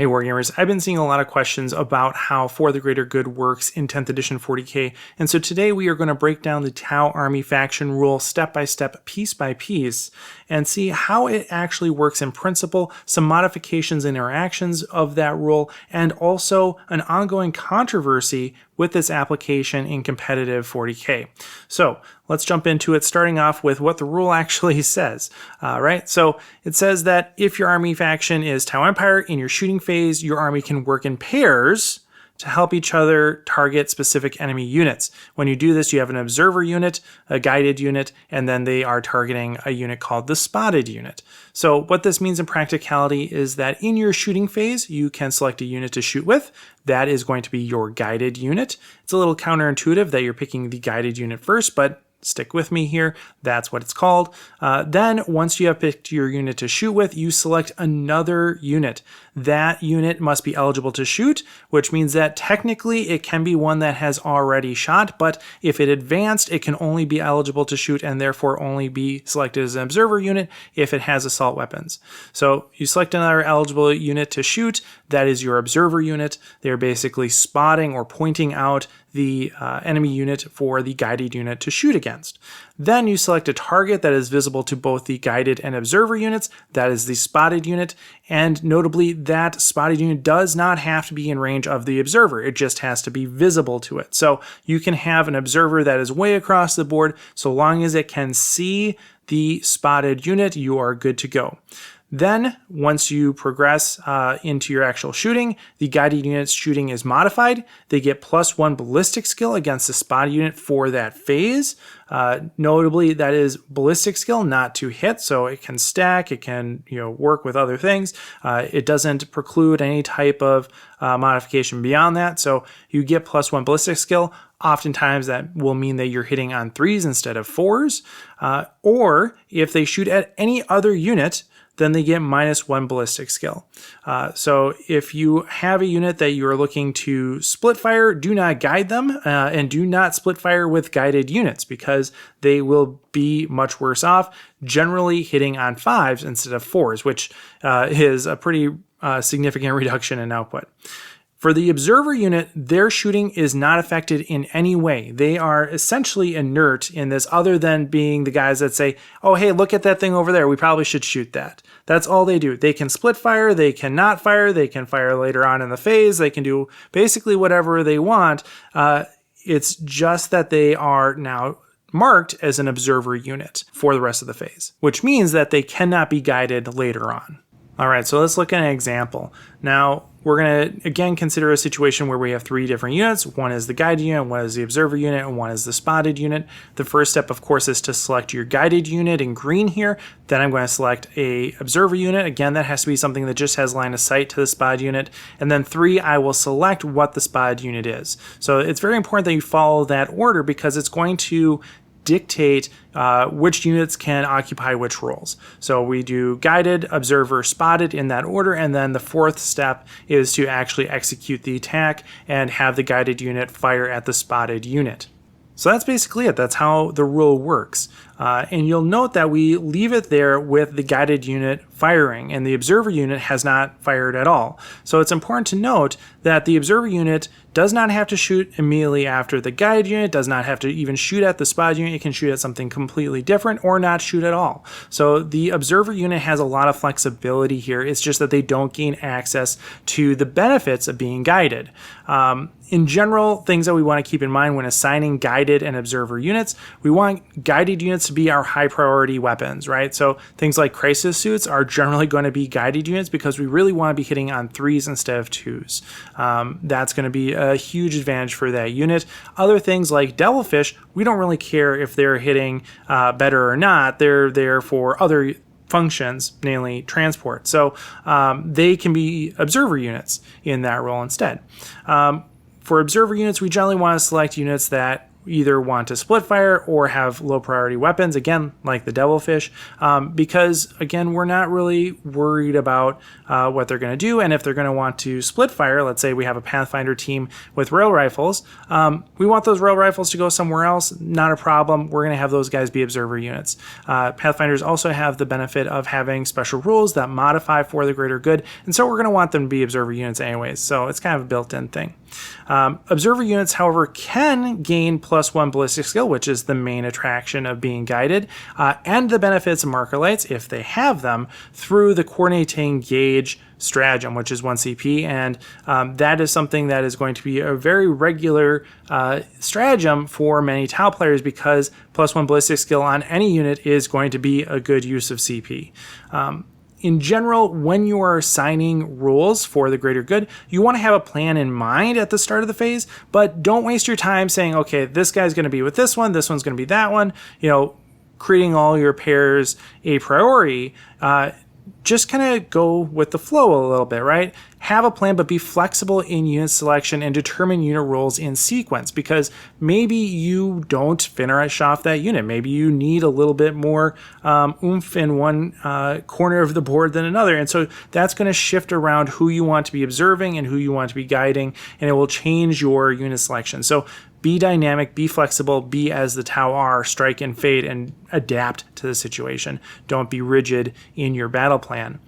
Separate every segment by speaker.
Speaker 1: Hey Wargamers, I've been seeing a lot of questions about how For the Greater Good works in 10th edition 40k, and so today we are going to break down the Tau Army faction rule step by step, piece by piece, and see how it actually works in principle, some modifications and interactions of that rule, and also an ongoing controversy with this application in competitive 40k. So let's jump into it, starting off with what the rule actually says. Right? So it says that if your army faction is Tau Empire, in your shooting phase, your army can work in pairs to help each other target specific enemy units. When you do this, you have an observer unit, a guided unit, and then they are targeting a unit called the spotted unit. So what this means in practicality is that in your shooting phase, you can select a unit to shoot with. That is going to be your guided unit. It's a little counterintuitive that you're picking the guided unit first, but stick with me here. That's what it's called. Then once you have picked your unit to shoot with, you select another unit. That unit must be eligible to shoot, which means that technically it can be one that has already shot, but if it advanced, it can only be eligible to shoot and therefore only be selected as an observer unit if it has assault weapons. So you select another eligible unit to shoot. That is your observer unit. They're basically spotting or pointing out the enemy unit for the guided unit to shoot against. Then you select a target that is visible to both the guided and observer units. That is the spotted unit. And notably, that spotted unit does not have to be in range of the observer. It just has to be visible to it. So you can have an observer that is way across the board. So long as it can see the spotted unit, you are good to go. Then, once you progress into your actual shooting, the guided unit's shooting is modified. They get +1 ballistic skill against the spotted unit for that phase. Notably, that is ballistic skill, not to hit, so it can stack, it can work with other things. It doesn't preclude any type of modification beyond that, so you get +1 ballistic skill. Oftentimes that will mean that you're hitting on 3s instead of 4s. Or if they shoot at any other unit, then they get -1 ballistic skill. So if you have a unit that you are looking to split fire, do not guide them and do not split fire with guided units because they will be much worse off, generally hitting on 5s instead of 4s, which is a pretty significant reduction in output. For the observer unit, their shooting is not affected in any way. They are essentially inert in this, other than being the guys that say, oh, hey, look at that thing over there. We probably should shoot that. That's all they do. They can split fire. They can not fire. They can fire later on in the phase. They can do basically whatever they want. It's just that they are now marked as an observer unit for the rest of the phase, which means that they cannot be guided later on. All right, so let's look at an example. Now, we're going to, again, consider a situation where we have 3 different units. One is the guided unit, one is the observer unit, and one is the spotted unit. The first step, of course, is to select your guided unit in green here. Then I'm going to select a observer unit. Again, that has to be something that just has line of sight to the spotted unit. And then 3, I will select what the spotted unit is. So it's very important that you follow that order because it's going to dictate which units can occupy which roles. So we do guided, observer, spotted in that order, and then the 4th step is to actually execute the attack and have the guided unit fire at the spotted unit. So that's basically it. That's how the rule works. And you'll note that we leave it there with the guided unit firing, and the observer unit has not fired at all. So it's important to note that the observer unit does not have to shoot immediately after the guided unit, does not have to even shoot at the spotted unit. It can shoot at something completely different or not shoot at all. So the observer unit has a lot of flexibility here. It's just that they don't gain access to the benefits of being guided. In general, things that we want to keep in mind when assigning guided and observer units, we want guided units to be our high priority weapons, right? So things like crisis suits are generally going to be guided units because we really want to be hitting on 3s instead of 2s. That's going to be a huge advantage for that unit. Other things like devilfish, we don't really care if they're hitting better or not. They're there for other functions, namely transport. So they can be observer units in that role instead. For observer units, we generally want to select units that either want to split fire or have low priority weapons, again, like the devilfish, because again, we're not really worried about what they're going to do. And if they're going to want to split fire, let's say we have a Pathfinder team with rail rifles, we want those rail rifles to go somewhere else, not a problem. We're going to have those guys be observer units. Pathfinders also have the benefit of having special rules that modify for the greater good, and so we're going to want them to be observer units anyways, so it's kind of a built-in thing. Observer units, however, can gain +1 ballistic skill, which is the main attraction of being guided, and the benefits of marker lights, if they have them, through the coordinating gauge stratagem, which is 1 CP, and that is something that is going to be a very regular stratagem for many Tau players, because +1 ballistic skill on any unit is going to be a good use of CP. In general, when you are assigning rules for the greater good, you want to have a plan in mind at the start of the phase, but don't waste your time saying, okay, this guy's going to be with this one's going to be that one, creating all your pairs a priori. Just kind of go with the flow a little bit, right? Have a plan, but be flexible in unit selection and determine unit roles in sequence, because maybe you don't finish off that unit. Maybe you need a little bit more oomph in one corner of the board than another. And so that's going to shift around who you want to be observing and who you want to be guiding, and it will change your unit selection. So be dynamic, be flexible, be as the Tau are, strike and fade, and adapt to the situation. Don't be rigid in your battle plan.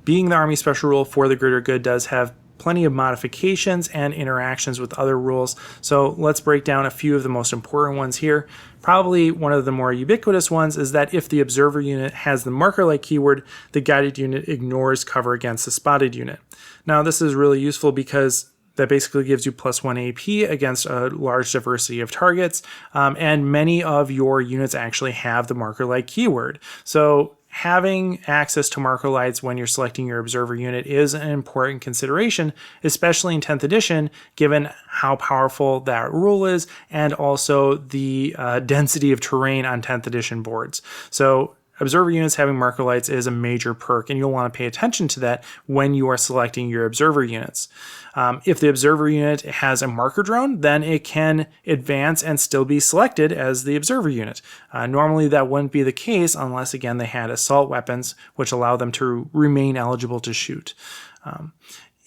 Speaker 1: Being the Army Special Rule for the greater good does have plenty of modifications and interactions with other rules, so let's break down a few of the most important ones here. Probably one of the more ubiquitous ones is that if the observer unit has the marker light keyword, the guided unit ignores cover against the spotted unit. Now this is really useful because that basically gives you +1 AP against a large diversity of targets, and many of your units actually have the marker light keyword. So having access to marker lights when you're selecting your observer unit is an important consideration, especially in 10th edition, given how powerful that rule is, and also the density of terrain on 10th edition boards. So observer units having marker lights is a major perk, and you'll want to pay attention to that when you are selecting your observer units. If the observer unit has a marker drone, then it can advance and still be selected as the observer unit. Normally that wouldn't be the case unless, again, they had assault weapons, which allow them to remain eligible to shoot.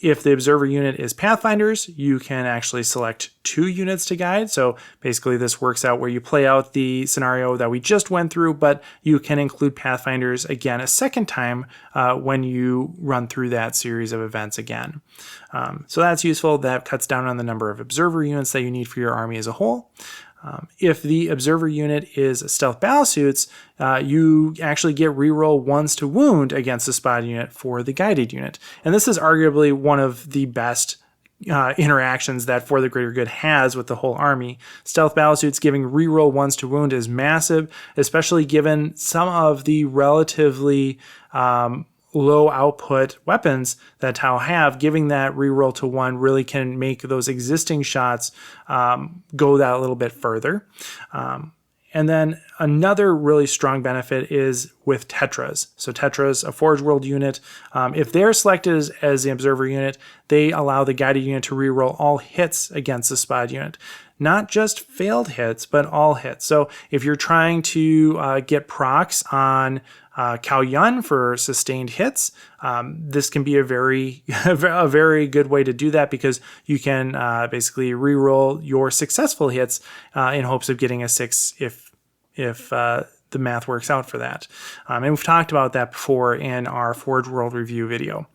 Speaker 1: If the observer unit is Pathfinders, you can actually select 2 units to guide. So basically this works out where you play out the scenario that we just went through, but you can include Pathfinders again a second time when you run through that series of events again. So that's useful. That cuts down on the number of observer units that you need for your army as a whole. If the observer unit is stealth battlesuits, you actually get reroll 1s to wound against the spotted unit for the guided unit. And this is arguably one of the best interactions that For the Greater Good has with the whole army. Stealth battlesuits giving reroll 1s to wound is massive, especially given some of the relatively low output weapons that Tau have. Giving that reroll to 1 really can make those existing shots go that a little bit further. And then another really strong benefit is with Tetras. So Tetras, a Forge World unit, if they're selected as the observer unit, they allow the guided unit to reroll all hits against the spotted unit. Not just failed hits, but all hits. So if you're trying to get procs on Cao Yun for sustained hits, this can be a very good way to do that, because you can basically reroll your successful hits in hopes of getting a 6 if the math works out for that. And we've talked about that before in our Forge World review video.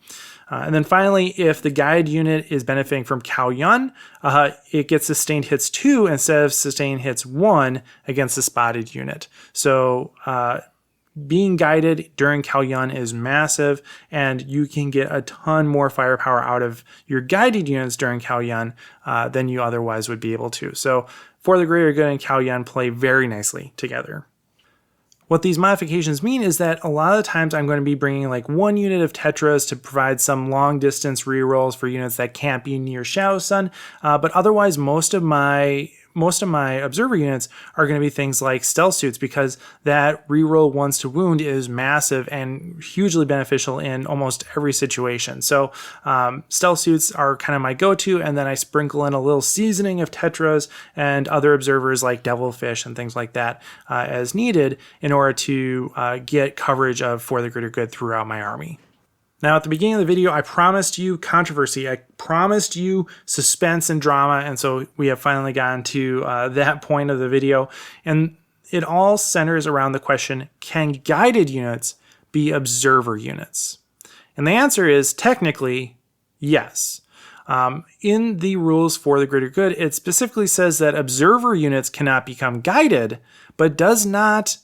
Speaker 1: And then finally, if the guide unit is benefiting from Cao Yun, it gets sustained hits 2 instead of sustained hits 1 against the spotted unit. So being guided during Cao Yun is massive, and you can get a ton more firepower out of your guided units during Cao Yun than you otherwise would be able to. So For the Greater Good and Cao Yun play very nicely together. What these modifications mean is that a lot of the times I'm going to be bringing like 1 unit of Tetras to provide some long distance rerolls for units that can't be near Shadow Sun, but otherwise most of my most of my observer units are going to be things like stealth suits, because that reroll ones to wound is massive and hugely beneficial in almost every situation. So stealth suits are kind of my go-to, and then I sprinkle in a little seasoning of tetras and other observers like devilfish and things like that as needed in order to get coverage of For the Greater Good throughout my army. Now, at the beginning of the video, I promised you controversy. I promised you suspense and drama, and so we have finally gotten to that point of the video. And it all centers around the question, can guided units be observer units? And the answer is technically yes. In the rules For the Greater Good, it specifically says that observer units cannot become guided, but does not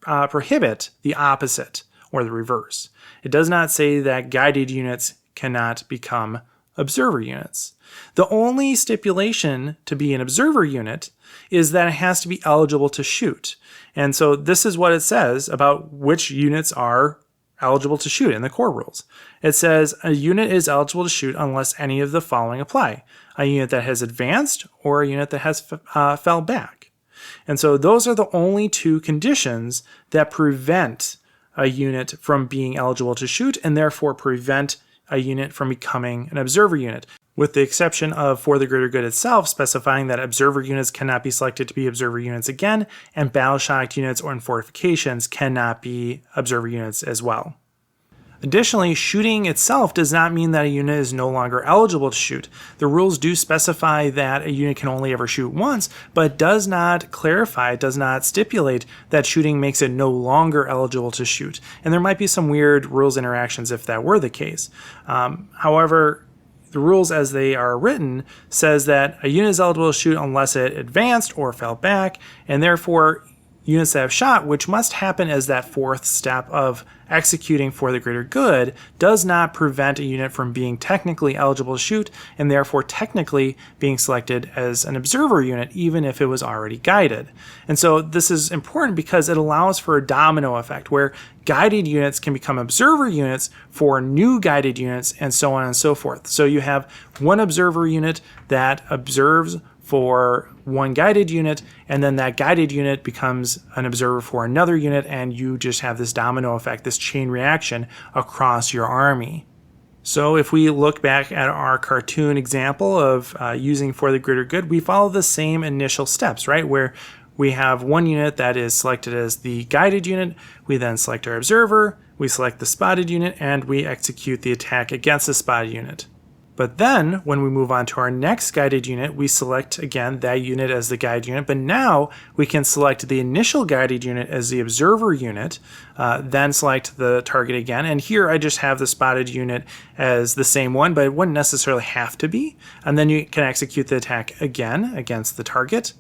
Speaker 1: prohibit the opposite or the reverse. It does not say that guided units cannot become observer units. The only stipulation to be an observer unit is that it has to be eligible to shoot. And so this is what it says about which units are eligible to shoot in the core rules. It says a unit is eligible to shoot unless any of the following apply: a unit that has advanced or a unit that has fell back. And so those are the only two conditions that prevent a unit from being eligible to shoot, and therefore prevent a unit from becoming an observer unit, with the exception of For the Greater Good itself specifying that observer units cannot be selected to be observer units again, and battle-shocked units or in fortifications cannot be observer units as well. Additionally, shooting itself does not mean that a unit is no longer eligible to shoot. The rules do specify that a unit can only ever shoot once, but does not clarify, does not stipulate that shooting makes it no longer eligible to shoot. And there might be some weird rules interactions if that were the case. However, the rules as they are written says that a unit is eligible to shoot unless it advanced or fell back, and therefore units that have shot, which must happen as that fourth step of executing For the Greater Good, does not prevent a unit from being technically eligible to shoot, and therefore technically being selected as an observer unit, even if it was already guided. And so this is important because it allows for a domino effect where guided units can become observer units for new guided units, and so on and so forth. So you have one observer unit that observes for one guided unit, and then that guided unit becomes an observer for another unit, and you just have this domino effect, this chain reaction across your army. So if we look back at our cartoon example of using For the Greater Good, we follow the same initial steps, right? Where we have one unit that is selected as the guided unit, we then select our observer, we select the spotted unit, and we execute the attack against the spotted unit. But then, when we move on to our next guided unit, we select, again, that unit as the guide unit, but now we can select the initial guided unit as the observer unit, then select the target again, and here I just have the spotted unit as the same one, but it wouldn't necessarily have to be, and then you can execute the attack again against the target,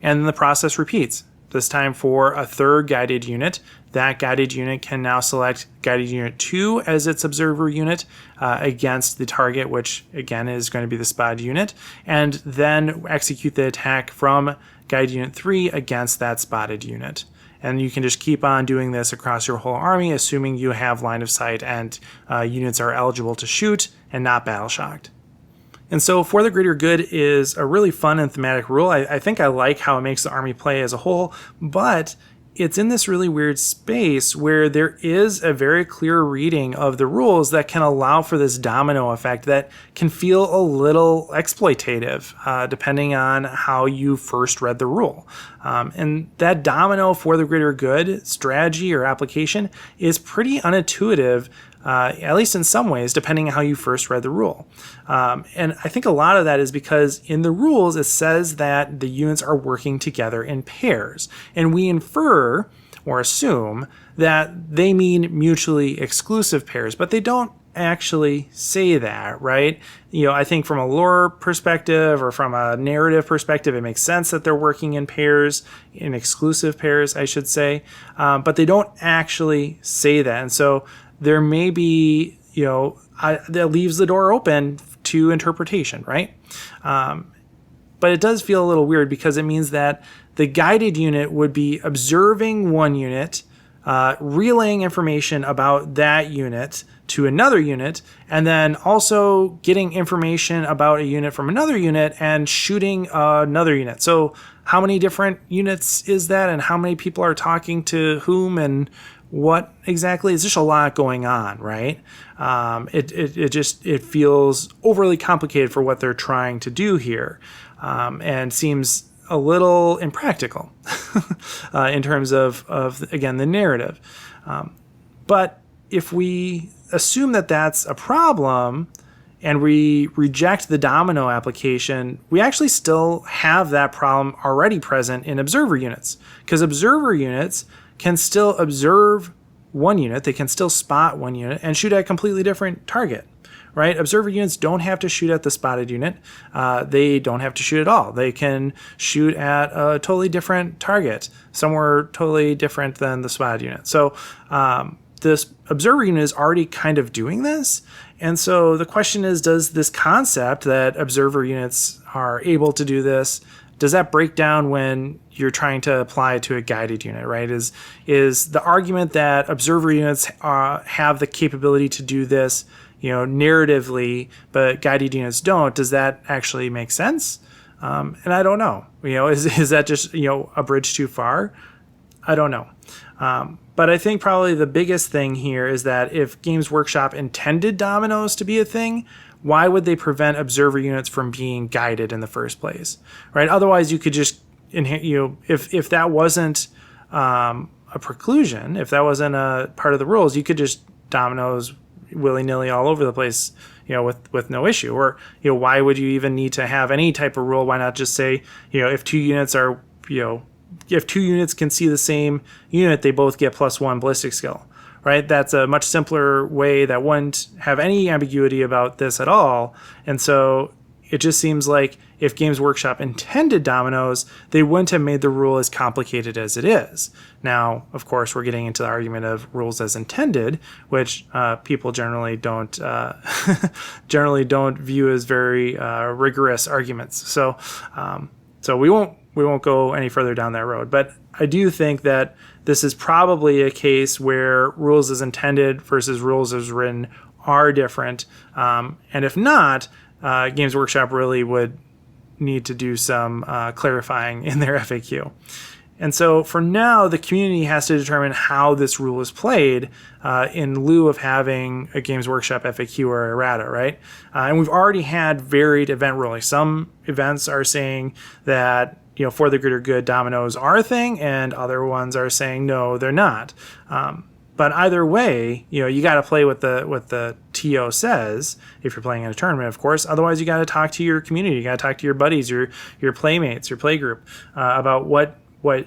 Speaker 1: and then the process repeats. This time for a third guided unit. That guided unit can now select guided unit 2 as its observer unit against the target, which again is going to be the spotted unit, and then execute the attack from guided unit 3 against that spotted unit. And you can just keep on doing this across your whole army, assuming you have line of sight and units are eligible to shoot and not battle shocked. And so For the Greater Good is a really fun and thematic rule. I think I like how it makes the army play as a whole, but it's in this really weird space where there is a very clear reading of the rules that can allow for this domino effect that can feel a little exploitative, depending on how you first read the rule. And that domino For the Greater Good strategy or application is pretty unintuitive, at least in some ways, depending on how you first read the rule. And I think a lot of that is because in the rules, it says that the units are working together in pairs. And we infer or assume that they mean mutually exclusive pairs, but they don't actually say that, right? You know, I think from a lore perspective or from a narrative perspective, it makes sense that they're working in pairs, in exclusive pairs, I should say, but they don't actually say that. And so there may be, you know, that leaves the door open to interpretation, right? But it does feel a little weird because it means that the guided unit would be observing one unit relaying information about that unit to another unit, and then also getting information about a unit from another unit and shooting another unit. So how many different units is that, and how many people are talking to whom, and what exactly? It's just a lot going on, right? It feels overly complicated for what they're trying to do here, and seems a little impractical in terms of again, the narrative. But if we assume that that's a problem and we reject the domino application, we actually still have that problem already present in observer units, because observer units can still observe one unit, they can still spot one unit and shoot at a completely different target. Right? Observer units don't have to shoot at the spotted unit. They don't have to shoot at all. They can shoot at a totally different target, somewhere totally different than the spotted unit. So this observer unit is already kind of doing this. And so the question is, does this concept that observer units are able to do this, does that break down when you're trying to apply it to a guided unit, right? Is the argument that observer units have the capability to do this, narratively, but guided units don't, does that actually make sense? And I don't know. Is that just, a bridge too far? I don't know. But I think probably the biggest thing here is that if Games Workshop intended dominoes to be a thing, why would they prevent observer units from being guided in the first place, right? Otherwise, you could just, if that wasn't a preclusion, if that wasn't a part of the rules, you could just dominoes willy-nilly all over the place, with no issue. Or, why would you even need to have any type of rule? Why not just say, if two units are, if two units can see the same unit, they both get +1 ballistic skill, right? That's a much simpler way that wouldn't have any ambiguity about this at all. And so it just seems like if Games Workshop intended dominoes, they wouldn't have made the rule as complicated as it is. Now, of course, we're getting into the argument of rules as intended, which people generally don't view as very rigorous arguments. So we won't go any further down that road. But I do think that this is probably a case where rules as intended versus rules as written are different. And if not, Games Workshop really would need to do some clarifying in their FAQ. And so for now, the community has to determine how this rule is played in lieu of having a Games Workshop FAQ or errata, right? And we've already had varied event ruling. Some events are saying that, for the greater good, dominoes are a thing, and other ones are saying, no, they're not. But either way, you got to play what the TO says if you're playing in a tournament, of course. Otherwise, you got to talk to your community. You got to talk to your buddies, your playmates, your playgroup about what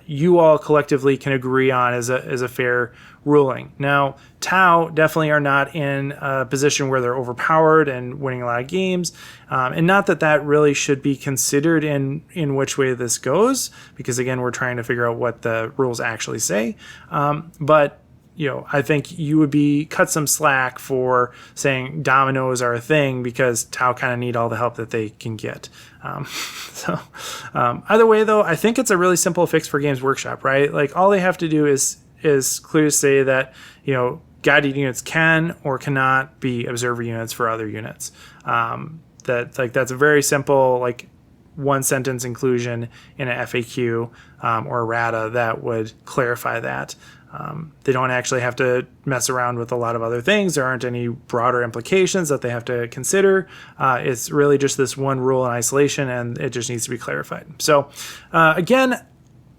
Speaker 1: you all collectively can agree on as a fair ruling. Now, Tau definitely are not in a position where they're overpowered and winning a lot of games, and not that really should be considered in which way this goes, because again, we're trying to figure out what the rules actually say. But I think you would be cut some slack for saying dominoes are a thing because Tau kind of need all the help that they can get. Either way, though, I think it's a really simple fix for Games Workshop, right? Like all they have to do is clearly say that guided units can or cannot be observer units for other units. That's a very simple one sentence inclusion in an FAQ or errata that would clarify that. They don't actually have to mess around with a lot of other things. There aren't any broader implications that they have to consider. It's really just this one rule in isolation, and it just needs to be clarified. So again,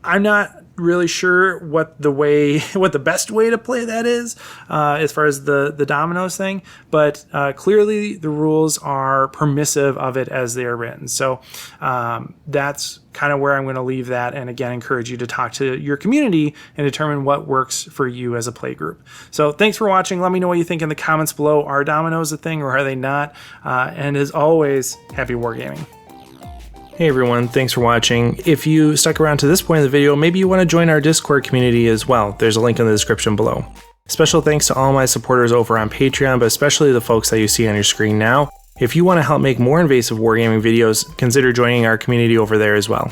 Speaker 1: I'm not really sure what the best way to play that is as far as the dominoes thing, but clearly the rules are permissive of it as they are written. So that's kind of where I'm going to leave that, and again encourage you to talk to your community and determine what works for you as a play group. So thanks for watching. Let me know what you think in the comments below. Are dominoes a thing or are they not? And as always, happy wargaming. Hey everyone, thanks for watching. If you stuck around to this point in the video, maybe you want to join our Discord community as well. There's a link in the description below. Special thanks to all my supporters over on Patreon, but especially the folks that you see on your screen now. If you want to help make more invasive wargaming videos, consider joining our community over there as well.